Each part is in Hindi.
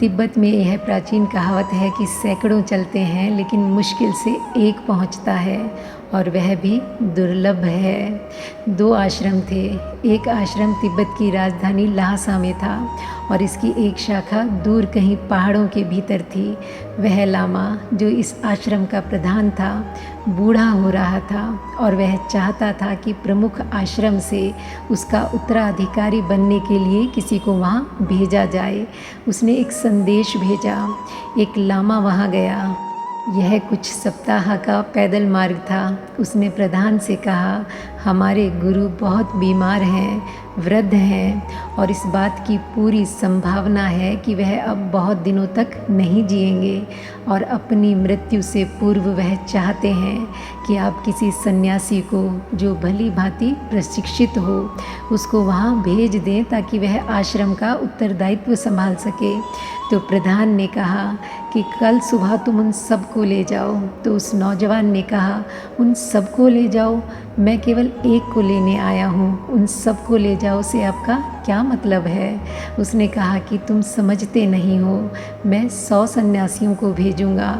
तिब्बत में यह प्राचीन कहावत है कि सैकड़ों चलते हैं लेकिन मुश्किल से एक पहुंचता है, और वह भी दुर्लभ है। 2 आश्रम थे। एक आश्रम तिब्बत की राजधानी ल्हासा में था और इसकी एक शाखा दूर कहीं पहाड़ों के भीतर थी। वह लामा जो इस आश्रम का प्रधान था बूढ़ा हो रहा था और वह चाहता था कि प्रमुख आश्रम से उसका उत्तराधिकारी बनने के लिए किसी को वहाँ भेजा जाए। उसने एक संदेश भेजा। एक लामा वहाँ गया। यह कुछ सप्ताह का पैदल मार्ग था। उसने प्रधान से कहा, हमारे गुरु बहुत बीमार हैं, वृद्ध हैं और इस बात की पूरी संभावना है कि वह अब बहुत दिनों तक नहीं जिएंगे, और अपनी मृत्यु से पूर्व वह चाहते हैं कि आप किसी सन्यासी को जो भली भांति प्रशिक्षित हो उसको वहाँ भेज दें ताकि वह आश्रम का उत्तरदायित्व संभाल सके। तो प्रधान ने कहा कि कल सुबह तुम उन सबको ले जाओ। तो उस नौजवान ने कहा, उन सबको ले जाओ? मैं केवल एक को लेने आया हूँ, उन सबको ले जाओ से आपका क्या मतलब है? उसने कहा कि तुम समझते नहीं हो, मैं 100 सन्यासियों को भेजूँगा।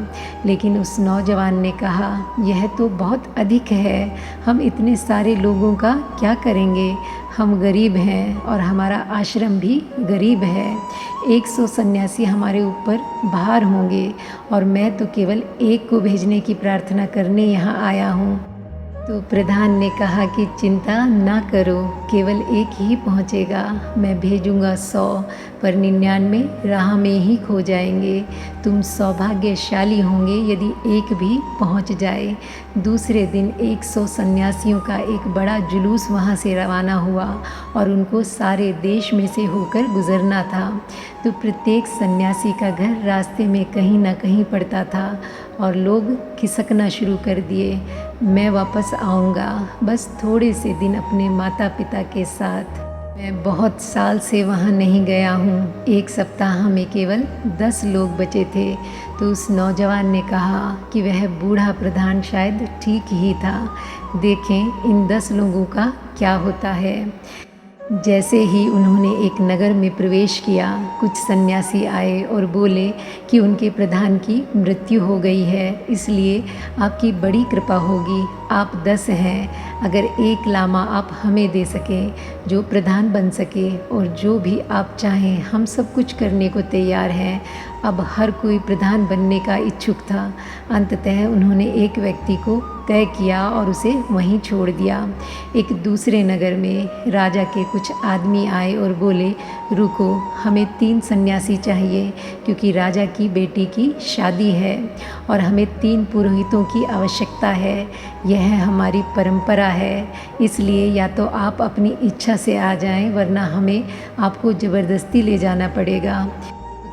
लेकिन उस नौजवान ने कहा, यह तो बहुत अधिक है, हम इतने सारे लोगों का क्या करेंगे? हम गरीब हैं और हमारा आश्रम भी गरीब है। 100 सन्यासी हमारे ऊपर भार होंगे और मैं तो केवल एक को भेजने की प्रार्थना करने यहाँ आया हूँ। तो प्रधान ने कहा कि चिंता ना करो, केवल एक ही पहुँचेगा। मैं भेजूँगा 100, पर 99 राह में ही खो जाएंगे। तुम सौभाग्यशाली होंगे यदि एक भी पहुँच जाए। दूसरे दिन 100 सन्यासियों का एक बड़ा जुलूस वहाँ से रवाना हुआ और उनको सारे देश में से होकर गुजरना था। तो प्रत्येक सन्यासी का घर रास्ते में कहीं ना कहीं पड़ता था और लोग खिसकना शुरू कर दिए, मैं वापस आऊँगा, बस थोड़े से दिन अपने माता पिता के साथ। मैं बहुत साल से वहाँ नहीं गया हूँ। एक सप्ताह में केवल 10 लोग बचे थे। तो उस नौजवान ने कहा कि वह बूढ़ा प्रधान शायद ठीक ही था। देखें इन 10 लोगों का क्या होता है। जैसे ही उन्होंने एक नगर में प्रवेश किया, कुछ सन्यासी आए और बोले कि उनके प्रधान की मृत्यु हो गई है, इसलिए आपकी बड़ी कृपा होगी। आप 10 हैं, अगर एक लामा आप हमें दे सकें जो प्रधान बन सके, और जो भी आप चाहें हम सब कुछ करने को तैयार हैं। अब हर कोई प्रधान बनने का इच्छुक था। अंततः उन्होंने एक व्यक्ति को तय किया और उसे वहीं छोड़ दिया। एक दूसरे नगर में राजा के कुछ आदमी आए और बोले, रुको, हमें 3 सन्यासी चाहिए क्योंकि राजा की बेटी की शादी है और हमें 3 पुरोहितों की आवश्यकता है। यह हमारी परंपरा है, इसलिए या तो आप अपनी इच्छा से आ जाएं, वरना हमें आपको ज़बरदस्ती ले जाना पड़ेगा।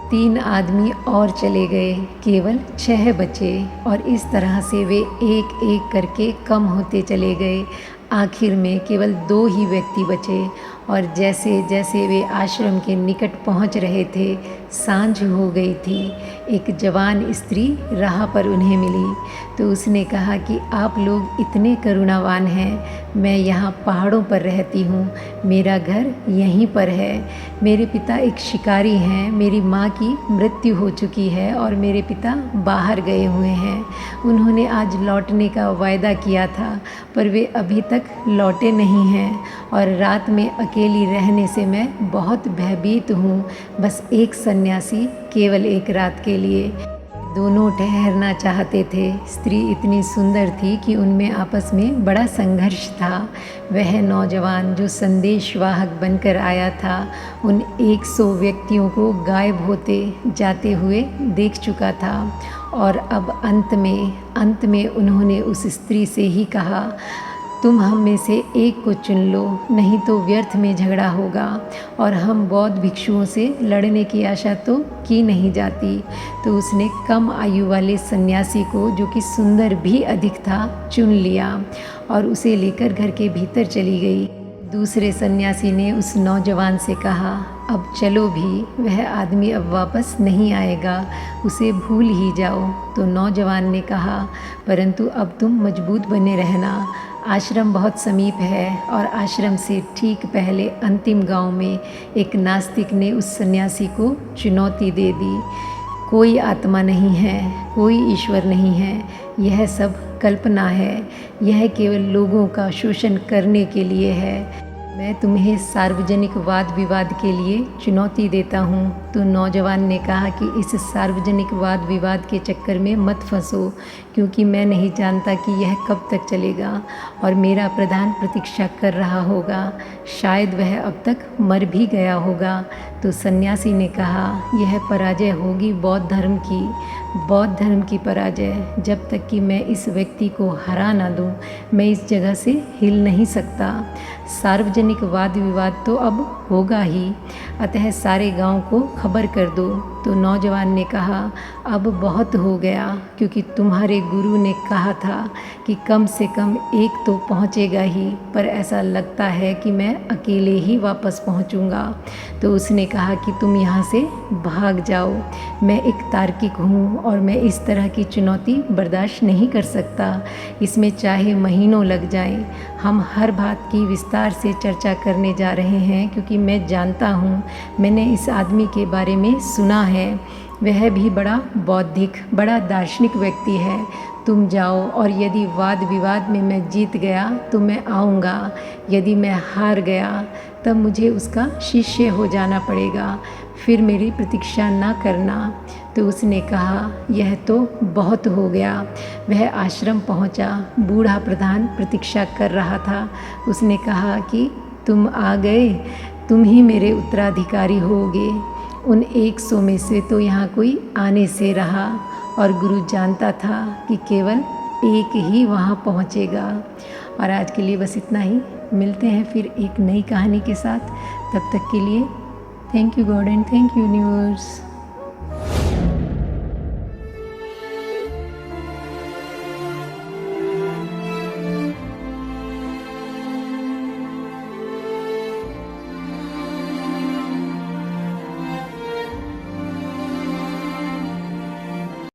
3 आदमी और चले गए, केवल 6 बचे और इस तरह से वे एक एक करके कम होते चले गए। आखिर में केवल 2 ही व्यक्ति बचे और जैसे जैसे वे आश्रम के निकट पहुंच रहे थे, सांझ हो गई थी। एक जवान स्त्री राह पर उन्हें मिली तो उसने कहा कि आप लोग इतने करुणावान हैं, मैं यहाँ पहाड़ों पर रहती हूँ, मेरा घर यहीं पर है। मेरे पिता एक शिकारी हैं, मेरी माँ की मृत्यु हो चुकी है और मेरे पिता बाहर गए हुए हैं। उन्होंने आज लौटने का वायदा किया था पर वे अभी तक लौटे नहीं हैं और रात में अकेली रहने से मैं बहुत भयभीत हूँ। बस एक सन्यासी केवल एक रात के लिए। दोनों ठहरना चाहते थे। स्त्री इतनी सुंदर थी कि उनमें आपस में बड़ा संघर्ष था। वह नौजवान जो संदेशवाहक बनकर आया था उन 100 व्यक्तियों को गायब होते जाते हुए देख चुका था और अब अंत में उन्होंने उस स्त्री से ही कहा, तुम हम में से एक को चुन लो, नहीं तो व्यर्थ में झगड़ा होगा और हम बौद्ध भिक्षुओं से लड़ने की आशा तो की नहीं जाती। तो उसने कम आयु वाले सन्यासी को, जो कि सुंदर भी अधिक था, चुन लिया और उसे लेकर घर के भीतर चली गई। दूसरे सन्यासी ने उस नौजवान से कहा, अब चलो भी, वह आदमी अब वापस नहीं आएगा, उसे भूल ही जाओ। तो नौजवान ने कहा, परंतु अब तुम मजबूत बने रहना, आश्रम बहुत समीप है और आश्रम से ठीक पहले अंतिम गांव में एक नास्तिक ने उस सन्यासी को चुनौती दे दी। कोई आत्मा नहीं है, कोई ईश्वर नहीं है, यह सब कल्पना है, यह केवल लोगों का शोषण करने के लिए है। मैं तुम्हें सार्वजनिक वाद विवाद के लिए चुनौती देता हूँ। तो नौजवान ने कहा कि इस सार्वजनिक वाद विवाद के चक्कर में मत फंसो, क्योंकि मैं नहीं जानता कि यह कब तक चलेगा और मेरा प्रधान प्रतीक्षा कर रहा होगा, शायद वह अब तक मर भी गया होगा। तो सन्यासी ने कहा, यह पराजय होगी बौद्ध धर्म की पराजय। जब तक कि मैं इस व्यक्ति को हरा ना दूँ, मैं इस जगह से हिल नहीं सकता। सार्वजनिक वाद विवाद तो अब होगा ही, अतः सारे गांव को खबर कर दो। तो नौजवान ने कहा, अब बहुत हो गया, क्योंकि तुम्हारे गुरु ने कहा था कि कम से कम एक तो पहुंचेगा ही, पर ऐसा लगता है कि मैं अकेले ही वापस पहुंचूंगा। तो उसने कहा कि तुम यहाँ से भाग जाओ, मैं एक तार्किक हूँ और मैं इस तरह की चुनौती बर्दाश्त नहीं कर सकता। इसमें चाहे महीनों लग जाएं, हम हर बात की विस्तार से चर्चा करने जा रहे हैं, क्योंकि मैं जानता हूँ, मैंने इस आदमी के बारे में सुना है, वह भी बड़ा बौद्धिक, बड़ा दार्शनिक व्यक्ति है। तुम जाओ, और यदि वाद विवाद में मैं जीत गया तो मैं आऊँगा, यदि मैं हार गया तब मुझे उसका शिष्य हो जाना पड़ेगा, फिर मेरी प्रतीक्षा ना करना। तो उसने कहा, यह तो बहुत हो गया। वह आश्रम पहुंचा, बूढ़ा प्रधान प्रतीक्षा कर रहा था। उसने कहा कि तुम आ गए, तुम ही मेरे उत्तराधिकारी होगे। उन 100 में से तो यहाँ कोई आने से रहा, और गुरु जानता था कि केवल एक ही वहाँ पहुँचेगा। और आज के लिए बस इतना ही। मिलते हैं फिर एक नई कहानी के साथ। तब तक के लिए thank you God and thank you universe.